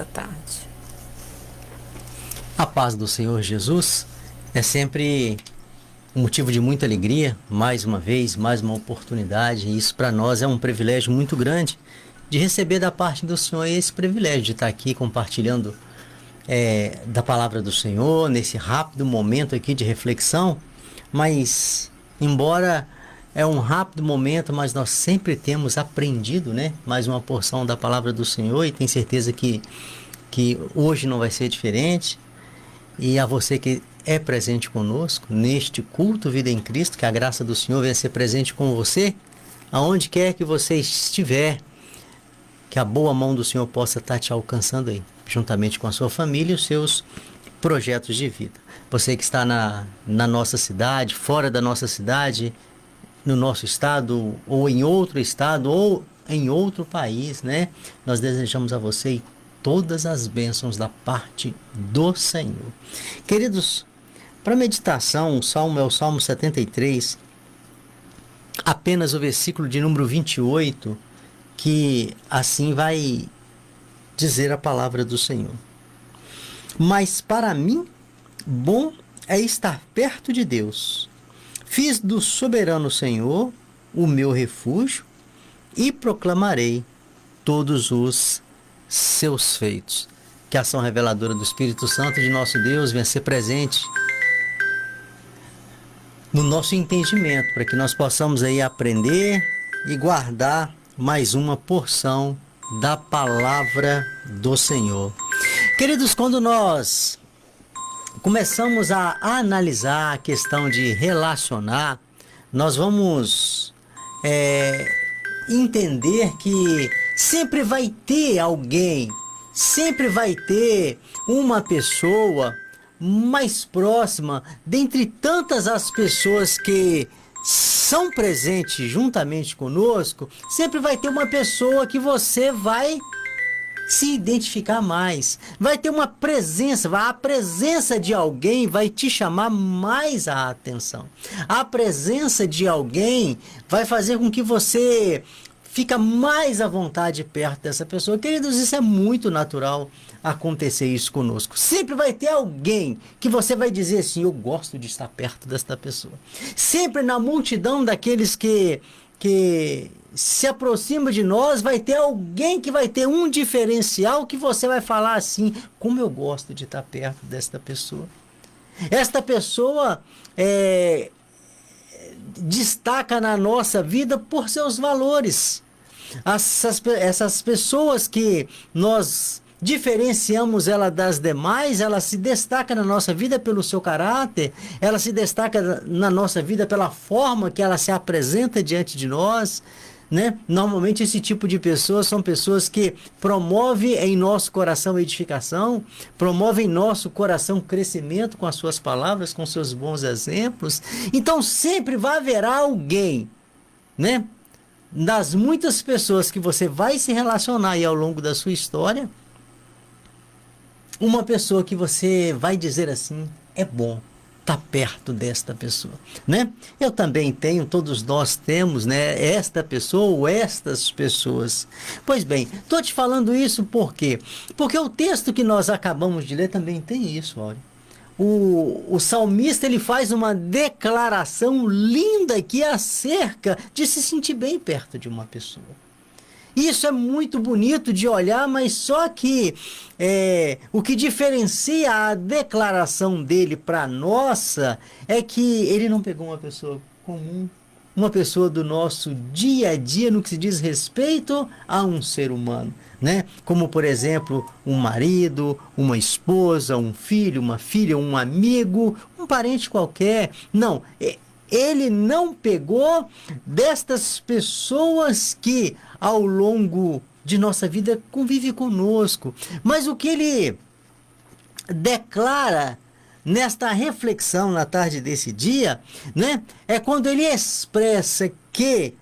da tarde. A paz do Senhor Jesus é sempre um motivo de muita alegria, mais uma vez, mais uma oportunidade, e isso para nós é um privilégio muito grande de receber da parte do Senhor esse privilégio de estar aqui compartilhando da palavra do Senhor, nesse rápido momento aqui de reflexão, mas embora é um rápido momento, mas nós sempre temos aprendido, né? Mais uma porção da palavra do Senhor e tenho certeza que hoje não vai ser diferente. E a você que é presente conosco neste culto Vida em Cristo, que a graça do Senhor venha ser presente com você, aonde quer que você estiver, que a boa mão do Senhor possa estar te alcançando aí, juntamente com a sua família e os seus projetos de vida. Você que está na nossa cidade, fora da nossa cidade, no nosso estado, ou em outro estado, ou em outro país, né? Nós desejamos a você todas as bênçãos da parte do Senhor. Queridos, para meditação, o Salmo é o Salmo 73, apenas o versículo de número 28, que assim vai dizer a palavra do Senhor. Mas para mim, bom é estar perto de Deus. Fiz do soberano Senhor o meu refúgio e proclamarei todos os seus feitos. Que a ação reveladora do Espírito Santo de nosso Deus venha ser presente no nosso entendimento, para que nós possamos aí aprender e guardar mais uma porção da palavra do Senhor. Queridos, quando nós começamos a analisar a questão de relacionar, nós vamos entender que sempre vai ter alguém, sempre vai ter uma pessoa mais próxima, dentre tantas as pessoas que são presentes juntamente conosco, sempre vai ter uma pessoa que você vai se identificar mais, vai ter uma presença, a presença de alguém vai te chamar mais a atenção. A presença de alguém vai fazer com que você fica mais à vontade perto dessa pessoa. Queridos, isso é muito natural acontecer isso conosco. Sempre vai ter alguém que você vai dizer assim, eu gosto de estar perto desta pessoa. Sempre na multidão daqueles que se aproxima de nós, vai ter alguém que vai ter um diferencial que você vai falar assim, como eu gosto de estar perto desta pessoa. Esta pessoa destaca na nossa vida por seus valores. Essas pessoas que nós diferenciamos ela das demais, ela se destaca na nossa vida pelo seu caráter, ela se destaca na nossa vida pela forma que ela se apresenta diante de nós, né? Normalmente esse tipo de pessoas são pessoas que promovem em nosso coração edificação, promovem em nosso coração crescimento com as suas palavras, com seus bons exemplos. Então sempre vai haver alguém, né? Das muitas pessoas que você vai se relacionar aí ao longo da sua história, uma pessoa que você vai dizer assim, é bom estar perto desta pessoa, né? Eu também tenho, todos nós temos, né? Esta pessoa ou estas pessoas. Pois bem, estou te falando isso por quê? Porque o texto que nós acabamos de ler também tem isso, olha. O salmista, ele faz uma declaração linda aqui acerca de se sentir bem perto de uma pessoa. Isso é muito bonito de olhar, mas só que o que diferencia a declaração dele para a nossa é que ele não pegou uma pessoa comum, uma pessoa do nosso dia a dia no que se diz respeito a um ser humano, né? Como, por exemplo, um marido, uma esposa, um filho, uma filha, um amigo, um parente qualquer. Não, ele não pegou destas pessoas que ao longo de nossa vida convive conosco. Mas o que ele declara nesta reflexão na tarde desse dia, né, é quando ele expressa que,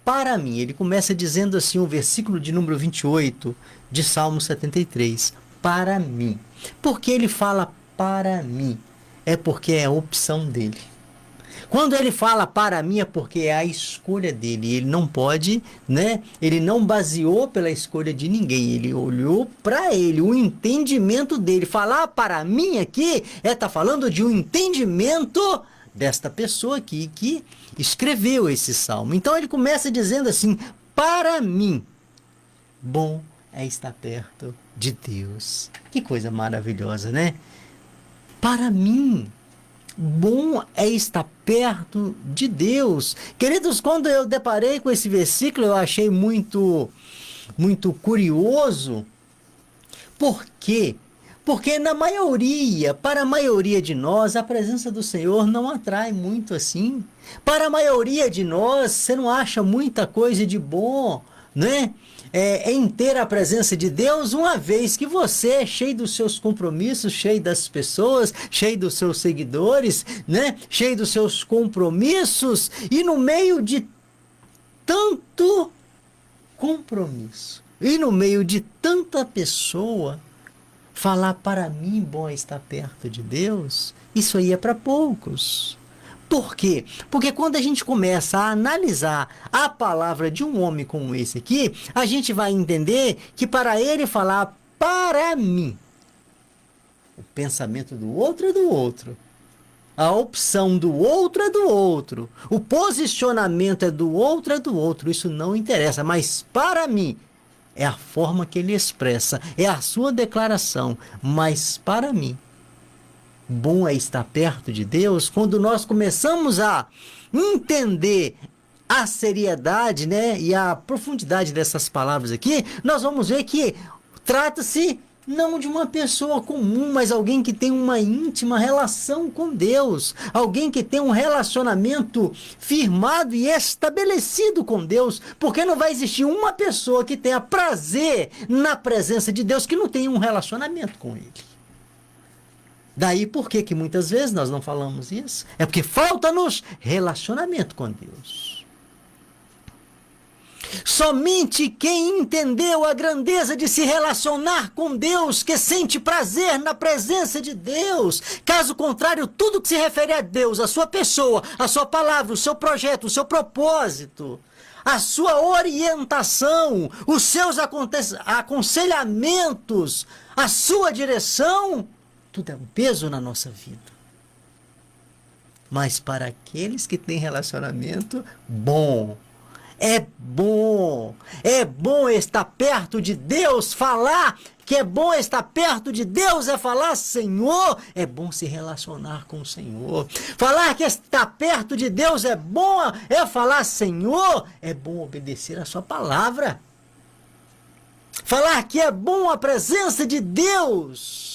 para mim, ele começa dizendo assim, o versículo de número 28 de Salmo 73, para mim. Por que ele fala para mim? É porque é a opção dele. Quando ele fala para mim é porque é a escolha dele. Ele não pode, né? Ele não baseou pela escolha de ninguém. Ele olhou para ele, o entendimento dele. Falar para mim aqui tá falando de um entendimento desta pessoa aqui que escreveu esse salmo. Então ele começa dizendo assim: para mim, bom é estar perto de Deus. Que coisa maravilhosa, né? Para mim, bom é estar perto de Deus. Queridos, quando eu deparei com esse versículo, eu achei muito curioso. Por quê? Porque para a maioria de nós, a presença do Senhor não atrai muito assim. Para a maioria de nós, você não acha muita coisa de bom, né? Em ter a presença de Deus, uma vez que você é cheio dos seus compromissos, cheio das pessoas, cheio dos seus seguidores, né? Cheio dos seus compromissos, e no meio de tanto compromisso, e no meio de tanta pessoa, falar para mim, bom é estar perto de Deus, isso aí é para poucos. Por quê? Porque quando a gente começa a analisar a palavra de um homem como esse aqui, a gente vai entender que para ele falar para mim, o pensamento do outro é do outro, a opção do outro é do outro, o posicionamento é do outro, isso não interessa, mas para mim, é a forma que ele expressa, é a sua declaração, mas para mim, bom é estar perto de Deus. Quando nós começamos a entender a seriedade, né, e a profundidade dessas palavras aqui, nós vamos ver que trata-se não de uma pessoa comum, mas alguém que tem uma íntima relação com Deus, alguém que tem um relacionamento firmado e estabelecido com Deus, porque não vai existir uma pessoa que tenha prazer na presença de Deus que não tenha um relacionamento com Ele. Daí por que muitas vezes nós não falamos isso? É porque falta-nos relacionamento com Deus. Somente quem entendeu a grandeza de se relacionar com Deus, que sente prazer na presença de Deus. Caso contrário, tudo que se refere a Deus, a sua pessoa, a sua palavra, o seu projeto, o seu propósito, a sua orientação, os seus aconselhamentos, a sua direção, tudo é um peso na nossa vida. Mas para aqueles que têm relacionamento, é bom estar perto de Deus, falar que é bom estar perto de Deus é falar Senhor, é bom se relacionar com o Senhor. Falar que estar perto de Deus é bom, é falar Senhor, é bom obedecer a sua palavra. Falar que é bom a presença de Deus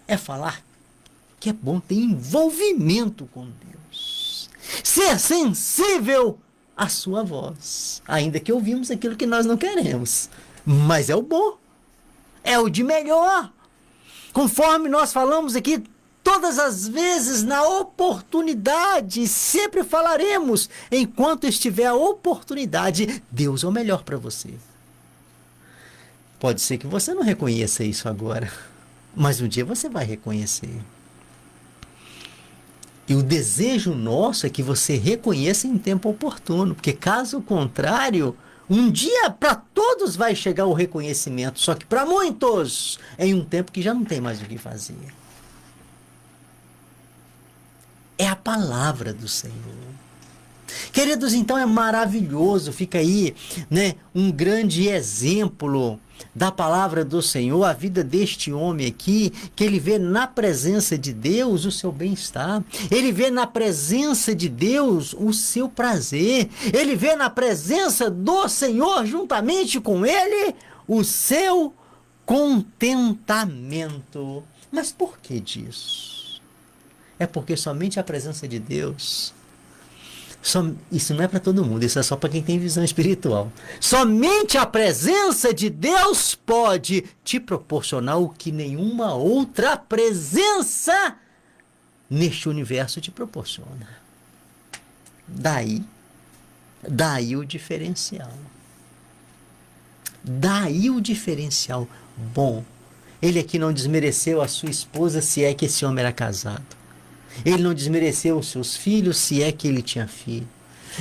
é falar que é bom ter envolvimento com Deus. Ser sensível à sua voz. Ainda que ouvimos aquilo que nós não queremos. Mas é o bom. É o de melhor. Conforme nós falamos aqui, todas as vezes na oportunidade, sempre falaremos, enquanto estiver a oportunidade, Deus é o melhor para você. Pode ser que você não reconheça isso agora, mas um dia você vai reconhecer. E o desejo nosso é que você reconheça em tempo oportuno, porque caso contrário, um dia para todos vai chegar o reconhecimento, só que para muitos, em um tempo que já não tem mais o que fazer. É a palavra do Senhor. Queridos, então é maravilhoso, fica aí, né, um grande exemplo da palavra do Senhor, a vida deste homem aqui, que ele vê na presença de Deus o seu bem-estar, ele vê na presença de Deus o seu prazer, ele vê na presença do Senhor, juntamente com ele, o seu contentamento. Mas por que disso? É porque somente a presença de Deus... Isso não é para todo mundo, isso é só para quem tem visão espiritual. Somente a presença de Deus pode te proporcionar o que nenhuma outra presença neste universo te proporciona. Daí o diferencial. Daí o diferencial. Bom, ele aqui não desmereceu a sua esposa, se é que esse homem era casado. Ele não desmereceu os seus filhos, se é que ele tinha filho.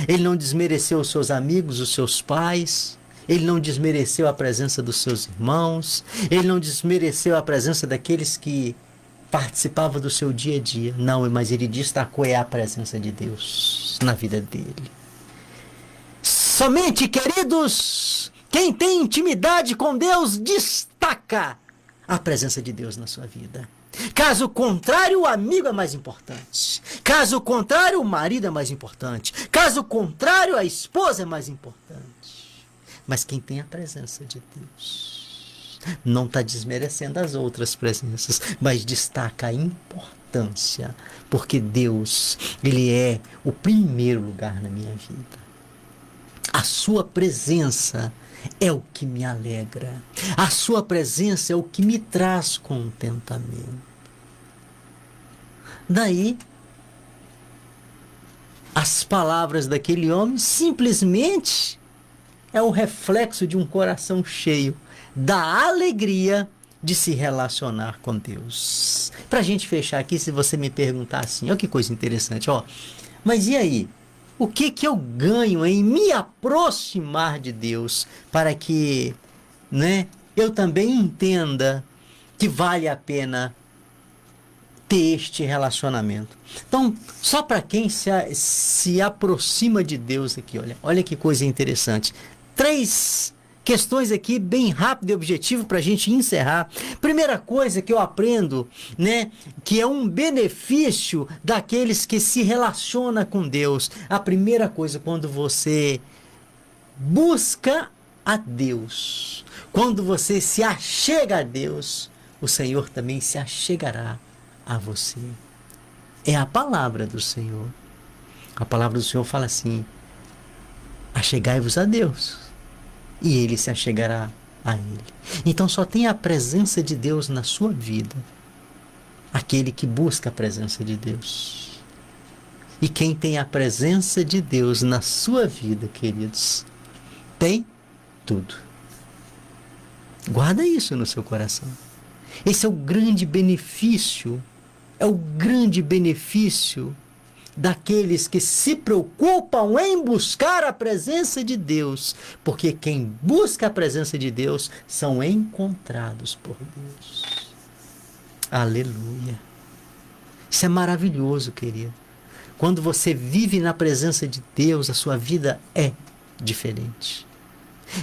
Ele não desmereceu os seus amigos, os seus pais. Ele não desmereceu a presença dos seus irmãos. Ele não desmereceu a presença daqueles que participavam do seu dia a dia. Não, mas ele destacou a presença de Deus na vida dele. Somente, queridos, quem tem intimidade com Deus destaca a presença de Deus na sua vida. Caso contrário, o amigo é mais importante. Caso contrário, o marido é mais importante. Caso contrário, a esposa é mais importante. Mas quem tem a presença de Deus não está desmerecendo as outras presenças, mas destaca a importância, porque Deus, Ele é o primeiro lugar na minha vida. A sua presença é o que me alegra. A sua presença é o que me traz contentamento. Daí, as palavras daquele homem simplesmente é o reflexo de um coração cheio da alegria de se relacionar com Deus. Para a gente fechar aqui, se você me perguntar assim, olha que coisa interessante, ó. Mas e aí? O que eu ganho em me aproximar de Deus para que, né, eu também entenda que vale a pena ter este relacionamento? Então, só para quem se aproxima de Deus aqui, olha que coisa interessante. 3 questões aqui bem rápido e objetivo para a gente encerrar. Primeira coisa que eu aprendo, né, que é um benefício daqueles que se relacionam com Deus. A primeira coisa, quando você busca a Deus, quando você se achega a Deus, o Senhor também se achegará a você. É a palavra do Senhor. A palavra do Senhor fala assim: achegai-vos a Deus, e Ele se achegará a Ele. Então só tem a presença de Deus na sua vida aquele que busca a presença de Deus. E quem tem a presença de Deus na sua vida, queridos, tem tudo. Guarda isso no seu coração. Esse é o grande benefício, daqueles que se preocupam em buscar a presença de Deus, porque quem busca a presença de Deus são encontrados por Deus. Aleluia! Isso é maravilhoso, querido. Quando você vive na presença de Deus, a sua vida é diferente.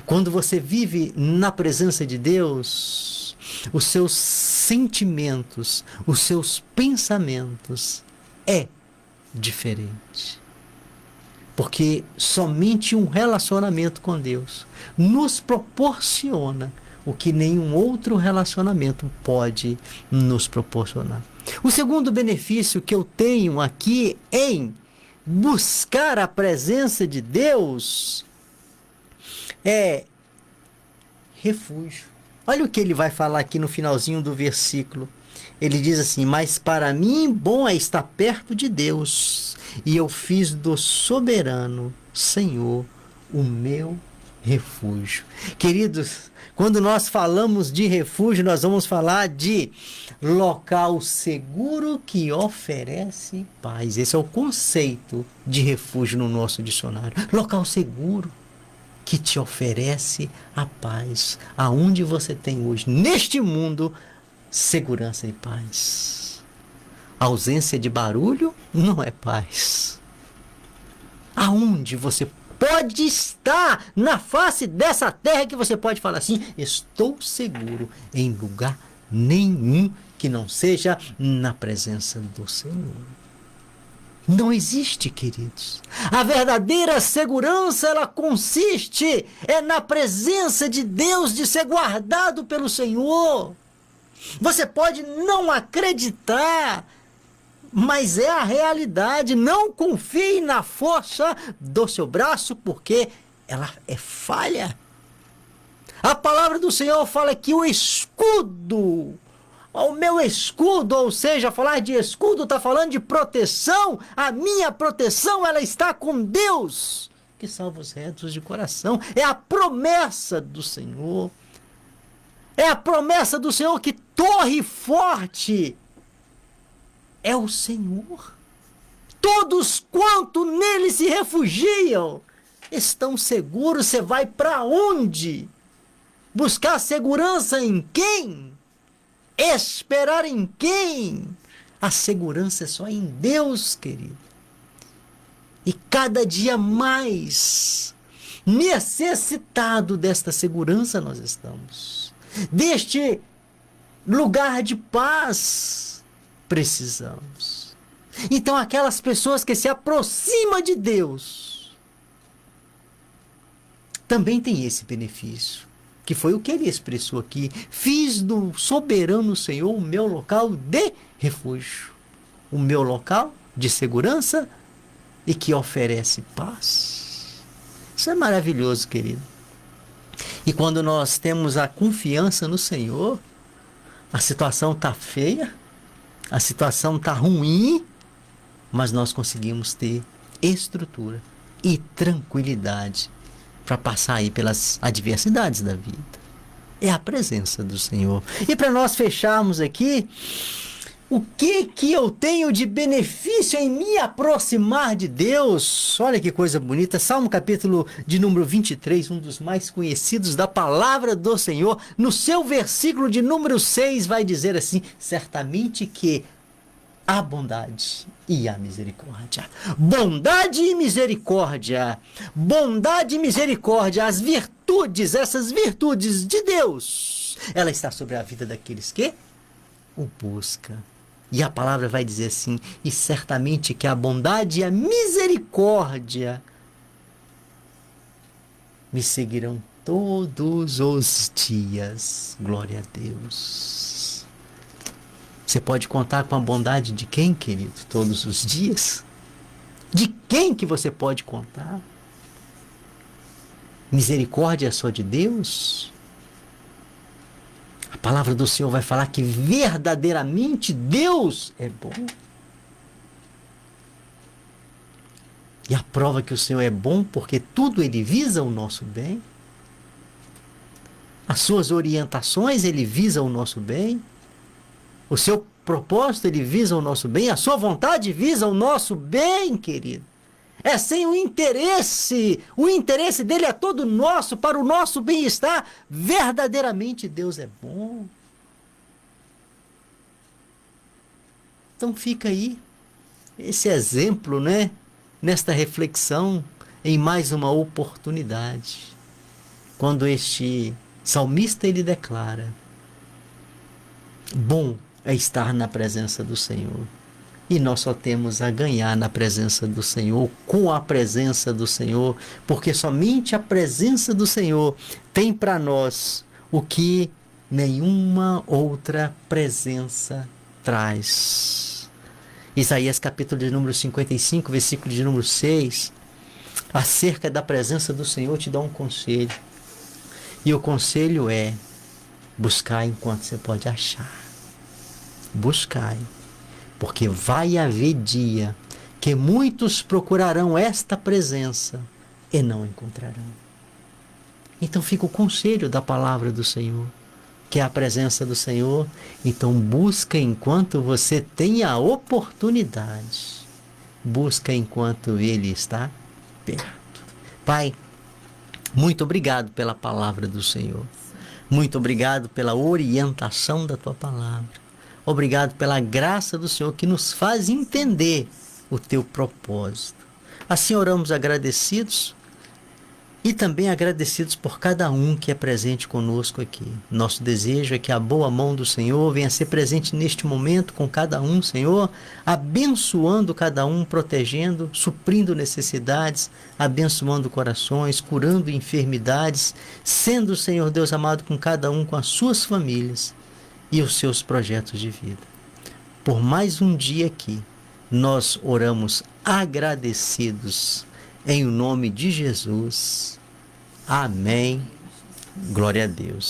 Quando você vive na presença de Deus, os seus sentimentos, os seus pensamentos é diferente. Porque somente um relacionamento com Deus nos proporciona o que nenhum outro relacionamento pode nos proporcionar. O segundo benefício que eu tenho aqui em buscar a presença de Deus é refúgio. Olha o que ele vai falar aqui no finalzinho do versículo. Ele diz assim: mas para mim bom é estar perto de Deus, e eu fiz do soberano Senhor o meu refúgio. Queridos, quando nós falamos de refúgio, nós vamos falar de local seguro que oferece paz. Esse é o conceito de refúgio no nosso dicionário. Local seguro que te oferece a paz. Aonde você tem hoje, neste mundo, segurança e paz. A ausência de barulho não é paz. Aonde você pode estar na face dessa terra que você pode falar assim: estou seguro em lugar nenhum que não seja na presença do Senhor. Não existe, queridos. A verdadeira segurança, ela consiste na presença de Deus, de ser guardado pelo Senhor. Você pode não acreditar, mas é a realidade. Não confie na força do seu braço, porque ela é falha. A palavra do Senhor fala que o escudo, o meu escudo, ou seja, falar de escudo está falando de proteção. A minha proteção, ela está com Deus, que salva os retos de coração. É a promessa do Senhor. É a promessa do Senhor que torre forte é o Senhor. Todos quanto nele se refugiam estão seguros. Você vai para onde? Buscar segurança em quem? Esperar em quem? A segurança é só em Deus, querido. E cada dia mais necessitado desta segurança nós estamos. Deste lugar de paz precisamos. Então aquelas pessoas que se aproximam de Deus também têm esse benefício, que foi o que ele expressou aqui. Fiz do soberano Senhor o meu local de refúgio, o meu local de segurança e que oferece paz. Isso é maravilhoso, querido. E quando nós temos a confiança no Senhor, a situação está feia, a situação está ruim, mas nós conseguimos ter estrutura e tranquilidade para passar aí pelas adversidades da vida. É a presença do Senhor. E para nós fecharmos aqui, o que eu tenho de benefício em me aproximar de Deus? Olha que coisa bonita. Salmo capítulo de número 23, um dos mais conhecidos da palavra do Senhor. No seu versículo de número 6 vai dizer assim: certamente que a bondade e a misericórdia. Bondade e misericórdia. Bondade e misericórdia. As virtudes, essas virtudes de Deus, ela está sobre a vida daqueles que o buscam. E a palavra vai dizer assim: e certamente que a bondade e a misericórdia me seguirão todos os dias. Glória a Deus. Você pode contar com a bondade de quem, querido? Todos os dias? De quem que você pode contar? Misericórdia é só de Deus? A palavra do Senhor vai falar que verdadeiramente Deus é bom. E a prova que o Senhor é bom, porque tudo ele visa o nosso bem. As suas orientações, ele visa o nosso bem. O seu propósito, ele visa o nosso bem. A sua vontade visa o nosso bem, querido. É sem o interesse dele é todo nosso, para o nosso bem-estar. Verdadeiramente Deus é bom. Então fica aí esse exemplo, né? Nesta reflexão, em mais uma oportunidade. Quando este salmista ele declara: bom é estar na presença do Senhor. E nós só temos a ganhar na presença do Senhor, com a presença do Senhor, porque somente a presença do Senhor tem para nós o que nenhuma outra presença traz. Isaías capítulo de número 55, versículo de número 6, acerca da presença do Senhor, te dá um conselho. E o conselho é: buscar enquanto você pode achar. Buscai. Porque vai haver dia que muitos procurarão esta presença e não encontrarão. Então fica o conselho da palavra do Senhor, que é a presença do Senhor. Então busca enquanto você tem a oportunidade. Busca enquanto Ele está perto. Pai, muito obrigado pela palavra do Senhor. Muito obrigado pela orientação da Tua palavra. Obrigado pela graça do Senhor que nos faz entender o Teu propósito. Assim oramos agradecidos e também agradecidos por cada um que é presente conosco aqui. Nosso desejo é que a boa mão do Senhor venha ser presente neste momento com cada um, Senhor, abençoando cada um, protegendo, suprindo necessidades, abençoando corações, curando enfermidades, sendo, Senhor Deus amado, com cada um, com as suas famílias e os seus projetos de vida. Por mais um dia aqui, nós oramos agradecidos em nome de Jesus. Amém. Glória a Deus.